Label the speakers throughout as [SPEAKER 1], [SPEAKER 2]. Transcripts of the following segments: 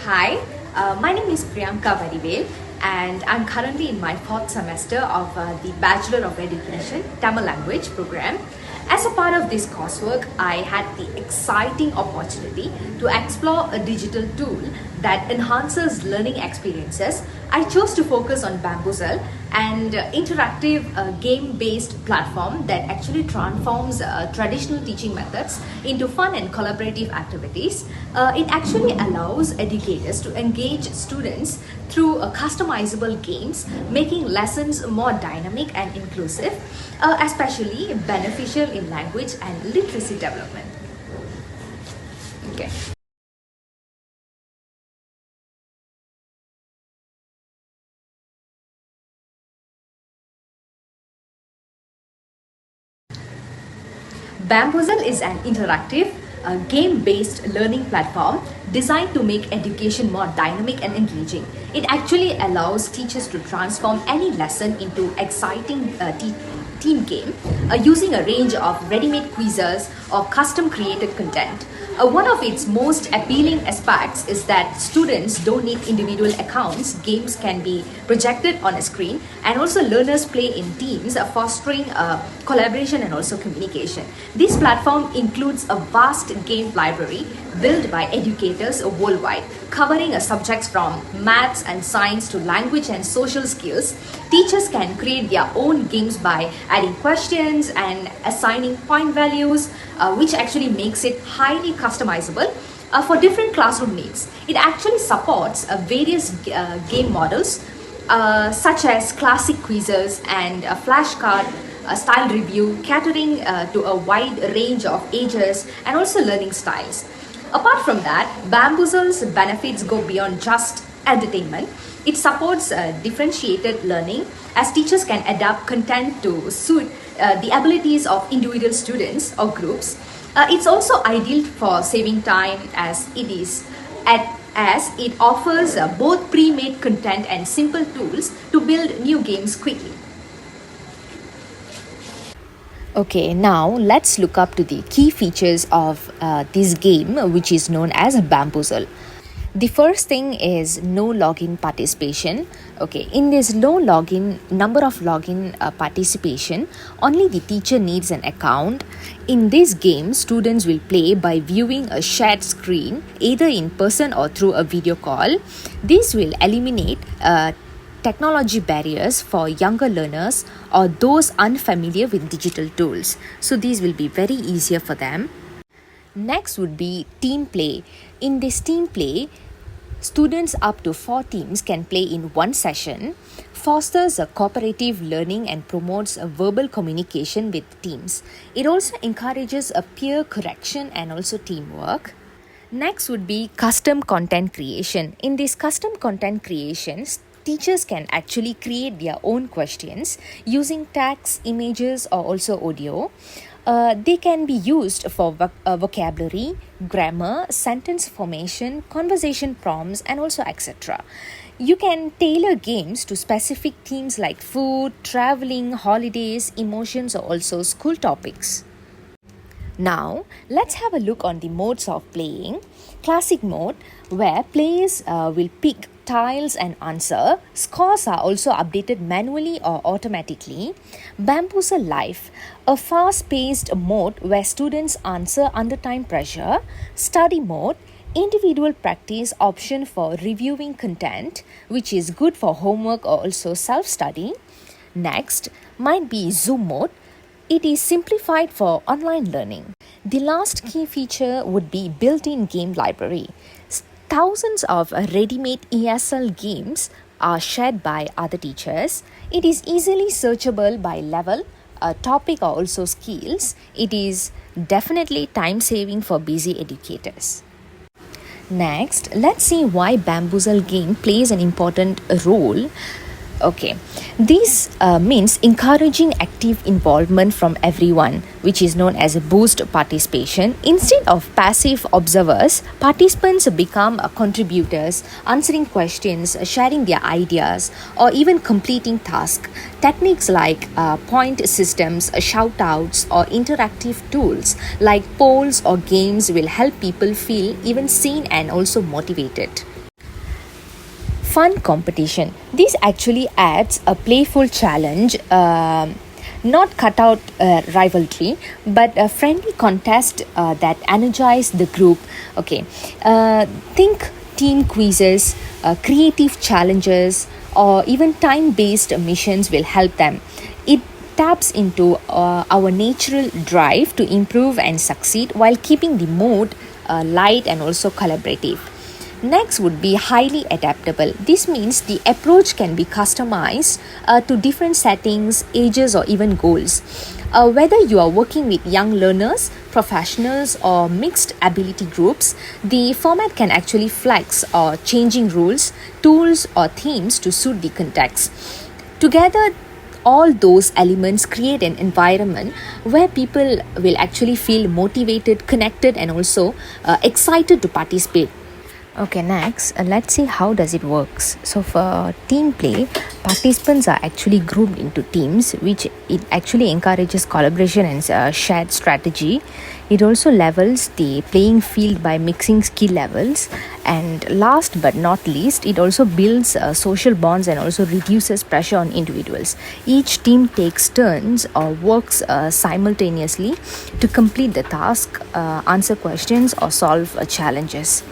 [SPEAKER 1] Hi, my name is Priyanka Varivel and I'm currently in my fourth semester of the Bachelor of Education Tamil Language program. As a part of this coursework, I had the exciting opportunity to explore a digital tool that enhances learning experiences. I chose to focus on Bamboozle, an interactive game-based platform that actually transforms traditional teaching methods into fun and collaborative activities. It actually allows educators to engage students through customizable games, making lessons more dynamic and inclusive, especially beneficial in language and literacy development. Okay. Bamboozle is an interactive, game-based learning platform designed to make education more dynamic and engaging. It actually allows teachers to transform any lesson into exciting team game using a range of ready-made quizzes or custom-created content. One of its most appealing aspects is that students don't need individual accounts. Games can be projected on a screen, and also learners play in teams, fostering collaboration and also communication. This platform includes a vast game library built by educators worldwide, covering subjects from maths and science to language and social skills. Teachers can create their own games by adding questions and assigning point values, which actually makes it highly customizable for different classroom needs. It actually supports various game models such as classic quizzes and a flashcard style review, catering to a wide range of ages and also learning styles. Apart from that, Bamboozle's benefits go beyond just entertainment. It supports differentiated learning as teachers can adapt content to suit the abilities of individual students or groups. It's also ideal for saving time as it offers both pre-made content and simple tools to build new games quickly.
[SPEAKER 2] Okay, now let's look up to the key features of this game, which is known as Bamboozle. The first thing is no login participation. Okay, in this low number of login participation, only the teacher needs an account. In this game, students will play by viewing a shared screen, either in person or through a video call. This will eliminate technology barriers for younger learners or those unfamiliar with digital tools. So these will be very easier for them. Next would be team play. In this team play, students up to 4 teams can play in one session, fosters a cooperative learning and promotes a verbal communication with teams. It also encourages a peer correction and also teamwork. Next would be custom content creation. In this custom content creations, teachers can actually create their own questions using text, images, or also audio. They can be used for vocabulary, grammar, sentence formation, conversation prompts, and also etc. You can tailor games to specific themes like food, traveling, holidays, emotions, or also school topics. Now, let's have a look on the modes of playing. Classic mode, where players will pick tiles and answer. Scores are also updated manually or automatically. Bamboozle Life, a fast-paced mode where students answer under time pressure. Study mode, individual practice option for reviewing content, which is good for homework or also self-study. Next might be Zoom mode. It is simplified for online learning. The last key feature would be built-in game library. Thousands of ready-made ESL games are shared by other teachers. It is easily searchable by level, topic, or also skills. It is definitely time-saving for busy educators. Next, let's see why Bamboozle game plays an important role. Okay, this means encouraging active involvement from everyone, which is known as a boost participation. Instead of passive observers, participants become contributors, answering questions, sharing their ideas, or even completing tasks. Techniques like point systems, shout outs, or interactive tools like polls or games will help people feel even seen and also motivated. Fun competition. This actually adds a playful challenge, not cut out rivalry, but a friendly contest that energize the group. Okay, think team quizzes, creative challenges, or even time based missions will help them. It taps into our natural drive to improve and succeed while keeping the mood light and also collaborative. Next would be highly adaptable. This means the approach can be customized to different settings, ages, or even goals. Whether you are working with young learners, professionals, or mixed ability groups, the format can actually flex or changing rules, tools, or themes to suit the context. Together, all those elements create an environment where people will actually feel motivated, connected, and also excited to participate. Okay, next, let's see how does it works. So for team play, participants are actually grouped into teams, which it actually encourages collaboration and shared strategy. It also levels the playing field by mixing skill levels. And last but not least, it also builds social bonds and also reduces pressure on individuals. Each team takes turns or works simultaneously to complete the task, answer questions, or solve challenges.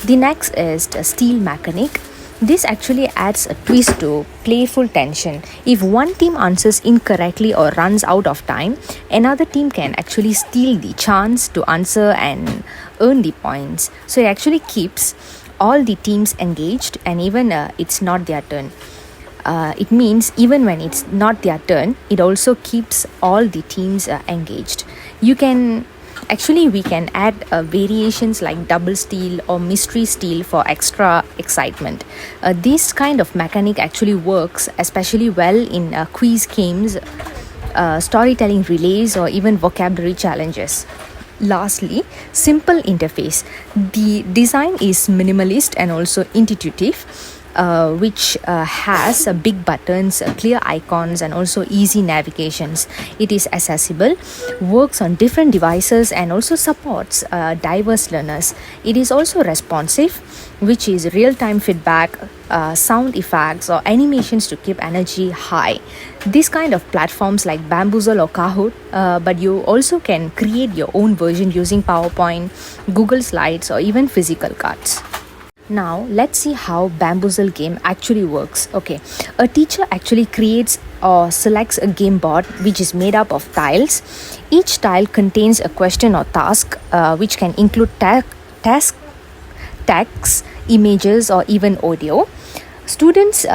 [SPEAKER 2] The next is the steal mechanic. This actually adds a twist to playful tension. If one team answers incorrectly or runs out of time, another team can actually steal the chance to answer and earn the points. So it actually keeps all the teams engaged, and even it's not their turn. It means even when it's not their turn, it also keeps all the teams engaged. We can add variations like double steal or mystery steal for extra excitement. This kind of mechanic actually works especially well in quiz games, storytelling relays, or even vocabulary challenges. Lastly, simple interface. The design is minimalist and also intuitive, which has big buttons, clear icons, and also easy navigations. It is accessible, works on different devices, and also supports diverse learners. It is also responsive, which is real-time feedback, sound effects, or animations to keep energy high. This kind of platforms like Bamboozle or Kahoot, but you also can create your own version using PowerPoint, Google Slides, or even physical cards. Now let's see how Bamboozle game actually works. Okay, a teacher actually creates or selects a game board which is made up of tiles. Each tile contains a question or task, which can include task, text, images, or even audio. Students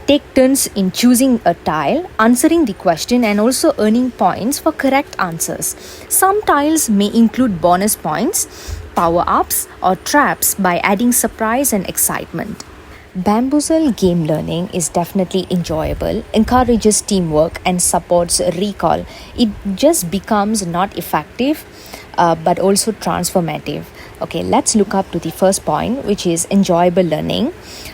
[SPEAKER 2] take turns in choosing a tile, answering the question, and also earning points for correct answers. Some tiles may include bonus points, power-ups, or traps by adding surprise and excitement. Bamboozle game learning is definitely enjoyable, encourages teamwork, and supports recall. It just becomes not effective, but also transformative. Okay, let's look up to the first point, which is enjoyable learning.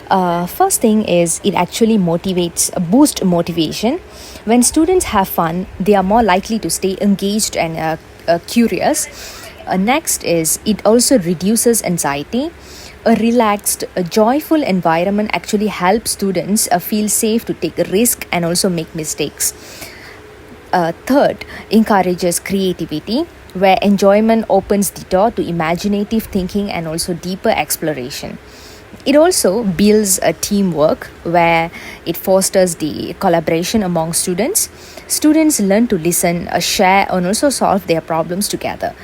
[SPEAKER 2] First thing is it actually boost motivation. When students have fun, they are more likely to stay engaged and curious. Next is it also reduces anxiety. A relaxed, joyful environment actually helps students feel safe to take a risk and also make mistakes. Third, encourages creativity, where enjoyment opens the door to imaginative thinking and also deeper exploration. It also builds a teamwork where it fosters the collaboration among students. Students learn to listen, share, and also solve their problems together.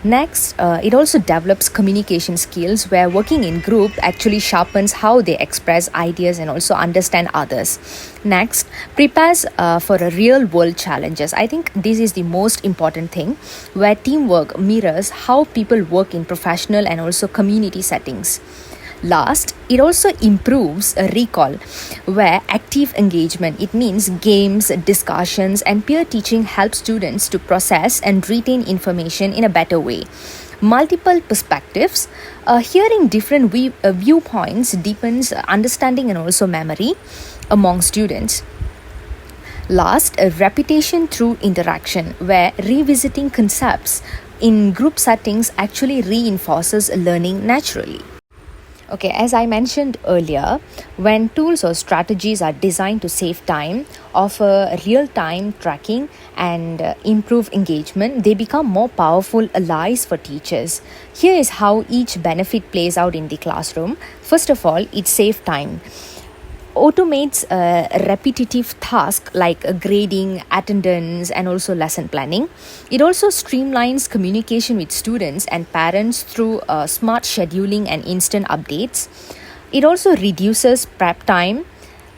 [SPEAKER 2] Next, it also develops communication skills where working in group actually sharpens how they express ideas and also understand others. Next, prepares for a real world challenges. I think this is the most important thing, where teamwork mirrors how people work in professional and also community settings. Last, it also improves recall, where active engagement, it means games, discussions, and peer teaching help students to process and retain information in a better way. Multiple perspectives, hearing different viewpoints deepens understanding and also memory among students. Last, a repetition through interaction, where revisiting concepts in group settings actually reinforces learning naturally. Okay, as I mentioned earlier, when tools or strategies are designed to save time, offer real time tracking, and improve engagement, they become more powerful allies for teachers. Here is how each benefit plays out in the classroom. First of all, it saves time, automates a repetitive task like grading, attendance, and also lesson planning. It also streamlines communication with students and parents through smart scheduling and instant updates. It also reduces prep time,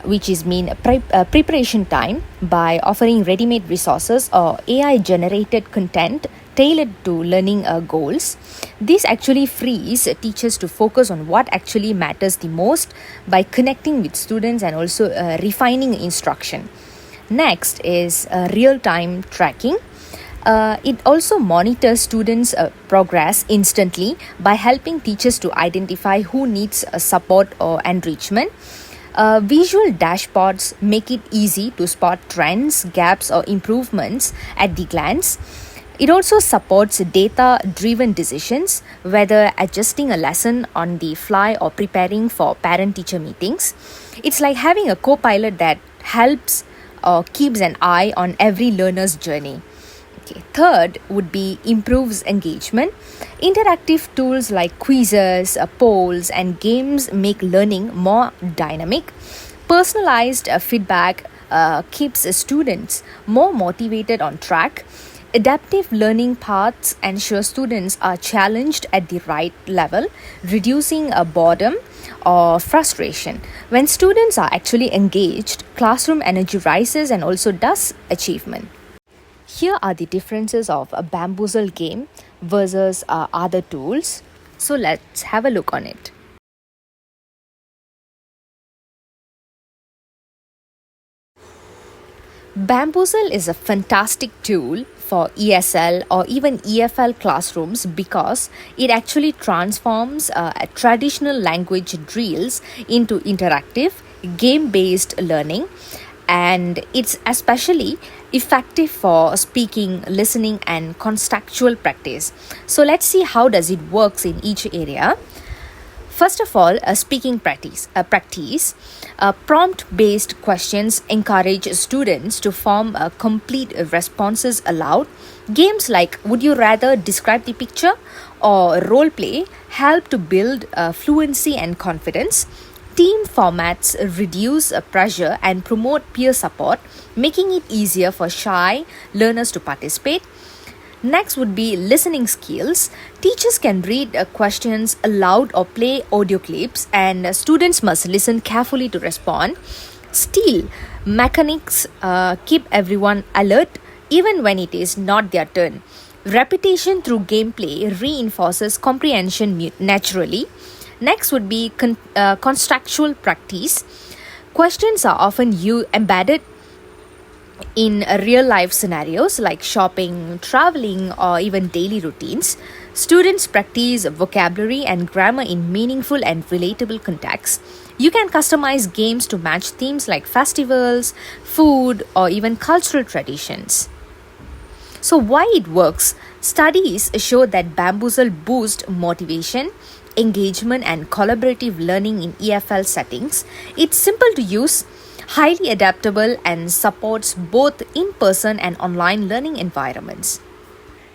[SPEAKER 2] which is preparation time, by offering ready-made resources or AI generated content tailored to learning goals. This actually frees teachers to focus on what actually matters the most by connecting with students and also refining instruction. Next is real-time tracking. It also monitors students' progress instantly by helping teachers to identify who needs support or enrichment. Visual dashboards make it easy to spot trends, gaps, or improvements at the glance. It also supports data driven decisions, whether adjusting a lesson on the fly or preparing for parent teacher meetings. It's like having a co pilot that helps or keeps an eye on every learner's journey. Okay. Third would be improves engagement. Interactive tools like quizzes, polls, and games make learning more dynamic. Personalized feedback keeps students more motivated on track. Adaptive learning paths ensure students are challenged at the right level, reducing boredom or frustration. When students are actually engaged, classroom energy rises and also does achievement. Here are the differences of a bamboozle game versus other tools. So let's have a look on it. Bamboozle is a fantastic tool for ESL or even EFL classrooms because it actually transforms traditional language drills into interactive, game based learning, and it's especially effective for speaking, listening, and contextual practice. So let's see how does it works in each area. First of all, speaking practice. Prompt-based questions encourage students to form complete responses aloud. Games like Would You Rather Describe the Picture or Role Play help to build fluency and confidence. Team formats reduce pressure and promote peer support, making it easier for shy learners to participate. Next would be listening skills. Teachers can read questions aloud or play audio clips, and students must listen carefully to respond. Still, mechanics keep everyone alert even when it is not their turn. Repetition through gameplay reinforces comprehension naturally. Next would be contextual practice. Questions are often embedded in real life scenarios like shopping, traveling, or even daily routines. Students practice vocabulary and grammar in meaningful and relatable contexts. You can customize games to match themes like festivals, food, or even cultural traditions. So, why it works? Studies show that bamboozle boosts motivation, engagement, and collaborative learning in EFL settings. It's simple to use, highly adaptable, and supports both in-person and online learning environments.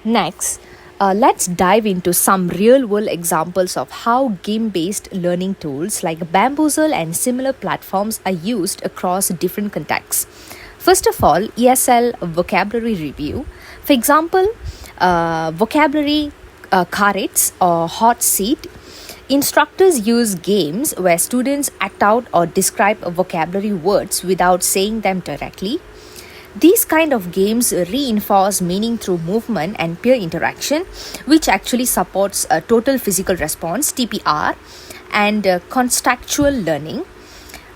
[SPEAKER 2] Next, let's dive into some real-world examples of how game-based learning tools like Bamboozle and similar platforms are used across different contexts. First of all, ESL vocabulary review. For example, vocabulary cards or hot seat. Instructors use games where students act out or describe vocabulary words without saying them directly. These kind of games reinforce meaning through movement and peer interaction, which actually supports a total physical response (TPR) and contextual learning.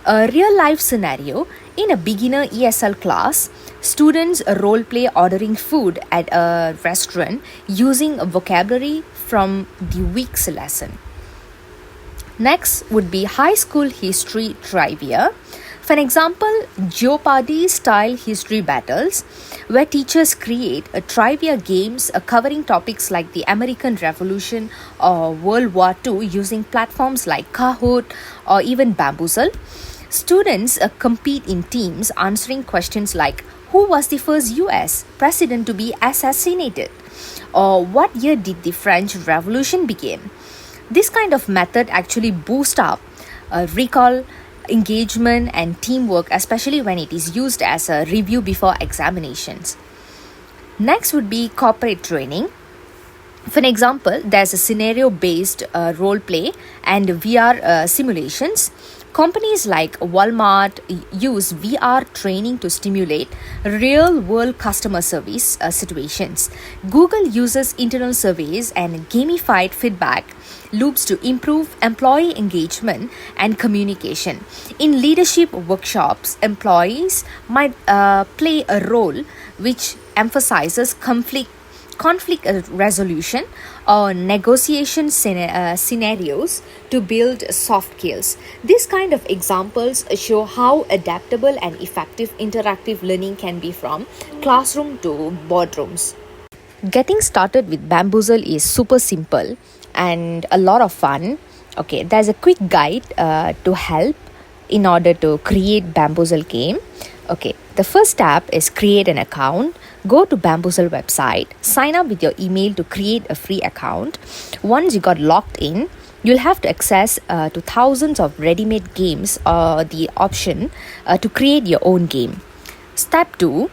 [SPEAKER 2] A real life scenario: in a beginner ESL class, students role play ordering food at a restaurant using a vocabulary from the week's lesson. Next would be high school history trivia. For an example, Jeopardy style history battles, where teachers create a trivia games covering topics like the American Revolution or World War II using platforms like Kahoot or even Bamboozle. Students compete in teams answering questions like who was the first US president to be assassinated? Or what year did the French Revolution begin? This kind of method actually boosts up recall, engagement, and teamwork, especially when it is used as a review before examinations. Next would be corporate training. For an example, there's a scenario based role play and VR simulations. Companies like Walmart use VR training to stimulate real world customer service situations. Google uses internal surveys and gamified feedback loops to improve employee engagement and communication. In leadership workshops, employees might play a role which emphasizes conflict resolution or negotiation scenarios to build soft skills. These kind of examples show how adaptable and effective interactive learning can be from classroom to boardrooms. Getting started with Bamboozle is super simple and a lot of fun. Okay, there's a quick guide to help in order to create Bamboozle game. Okay, the first step is create an account. Go to Bamboozle website, sign up with your email to create a free account. Once you got logged in, you'll have to access to thousands of ready-made games or the option to create your own game. Step 2,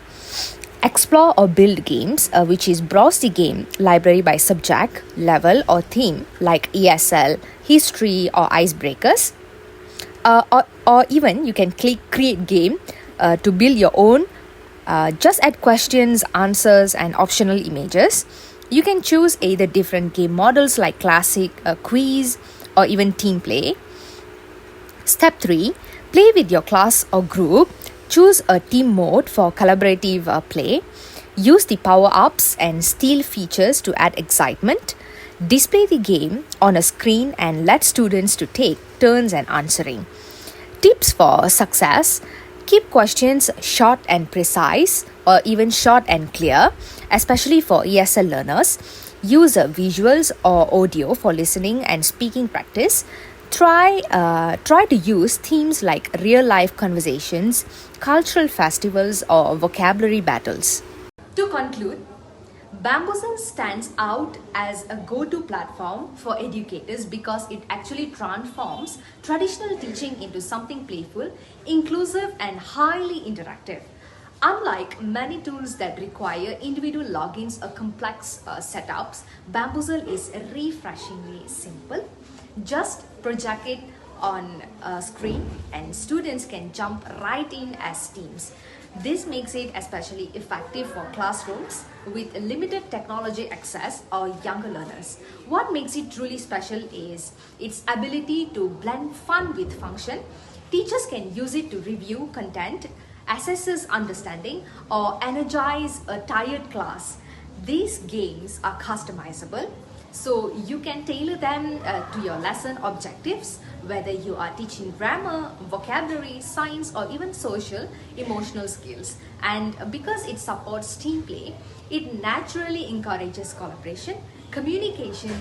[SPEAKER 2] explore or build games, which is browse the game library by subject, level or theme like ESL, history or icebreakers. Or even you can click create game to build your own. Just add questions, answers and optional images. You can choose either different game models like classic, quiz or even team play. Step 3, play with your class or group. Choose a team mode for collaborative play. Use the power-ups and steal features to add excitement. Display the game on a screen and let students to take turns and answering. Tips for success: keep questions short and precise or even short and clear, especially for ESL learners. Use visuals or audio for listening and speaking practice. Try to use themes like real-life conversations, cultural festivals or vocabulary battles.
[SPEAKER 1] To conclude, Bamboozle stands out as a go-to platform for educators because it actually transforms traditional teaching into something playful, inclusive and highly interactive. Unlike many tools that require individual logins or complex setups, Bamboozle is refreshingly simple. Just project it on a screen and students can jump right in as teams. This makes it especially effective for classrooms with limited technology access or younger learners. What makes it truly special is its ability to blend fun with function. Teachers can use it to review content, assess understanding, or energize a tired class. These games are customizable, so you can tailor them to your lesson objectives, whether you are teaching grammar, vocabulary, science, or even social, emotional skills. And because it supports team play, it naturally encourages collaboration, communication,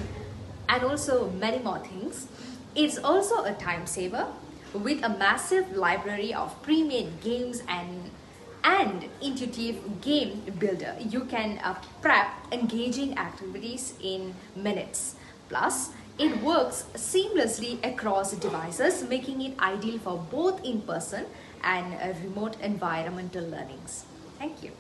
[SPEAKER 1] and also many more things. It's also a time saver with a massive library of pre-made games and intuitive game builder. You can prep engaging activities in minutes. Plus, it works seamlessly across devices, making it ideal for both in-person and remote environmental learnings. Thank you.